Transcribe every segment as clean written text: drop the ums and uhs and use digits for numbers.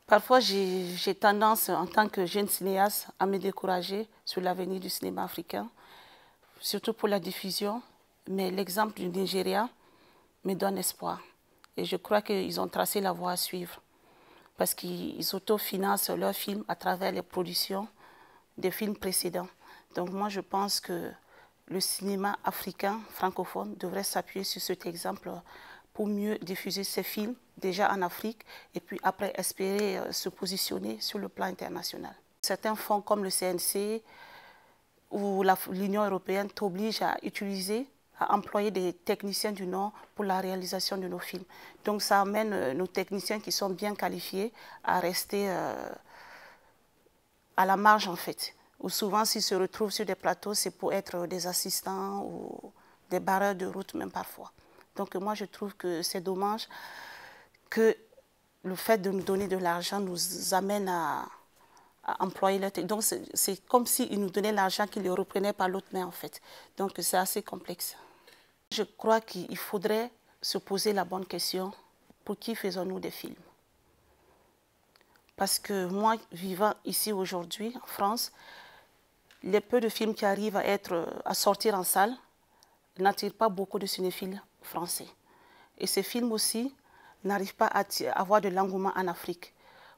Parfois, j'ai tendance, en tant que jeune cinéaste, à me décourager sur l'avenir du cinéma africain, surtout pour la diffusion. Mais l'exemple du Nigeria me donne espoir. Et je crois qu'ils ont tracé la voie à suivre. Parce qu'ils autofinancent leurs films à travers les productions des films précédents. Donc moi, je pense que le cinéma africain francophone devrait s'appuyer sur cet exemple pour mieux diffuser ses films déjà en Afrique et puis après espérer se positionner sur le plan international. Certains fonds comme le CNC ou l'Union européenne t'obligent à utiliser, à employer des techniciens du Nord pour la réalisation de nos films. Donc ça amène nos techniciens qui sont bien qualifiés à rester à la marge en fait. Ou souvent s'ils se retrouvent sur des plateaux, c'est pour être des assistants ou des barreurs de route même parfois. Donc moi je trouve que c'est dommage que le fait de nous donner de l'argent nous amène à employer leur technique. Donc c'est comme s'ils nous donnaient l'argent qu'ils le reprenaient par l'autre main en fait. Donc c'est assez complexe. Je crois qu'il faudrait se poser la bonne question, pour qui faisons-nous des films? Parce que moi, vivant ici aujourd'hui, en France, les peu de films qui arrivent à sortir en salle n'attirent pas beaucoup de cinéphiles français. Et ces films aussi n'arrivent pas à avoir de l'engouement en Afrique.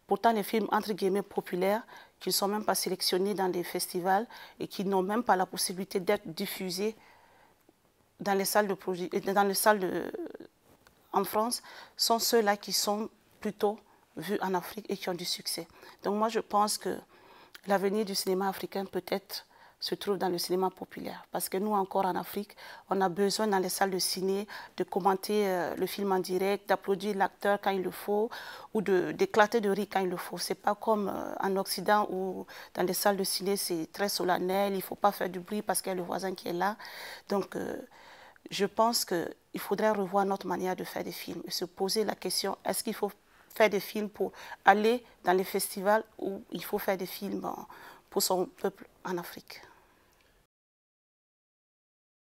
Pourtant, les films entre guillemets populaires, qui ne sont même pas sélectionnés dans des festivals et qui n'ont même pas la possibilité d'être diffusés dans les salles en France, sont ceux-là qui sont plutôt vus en Afrique et qui ont du succès. Donc moi, je pense que l'avenir du cinéma africain peut-être se trouve dans le cinéma populaire. Parce que nous, encore en Afrique, on a besoin dans les salles de ciné de commenter le film en direct, d'applaudir l'acteur quand il le faut, ou d'éclater de rire quand il le faut. Ce n'est pas comme en Occident où dans les salles de ciné, c'est très solennel, il ne faut pas faire du bruit parce qu'il y a le voisin qui est là. Donc, je pense qu'il faudrait revoir notre manière de faire des films et se poser la question, est-ce qu'il faut faire des films pour aller dans les festivals ou il faut faire des films pour son peuple en Afrique?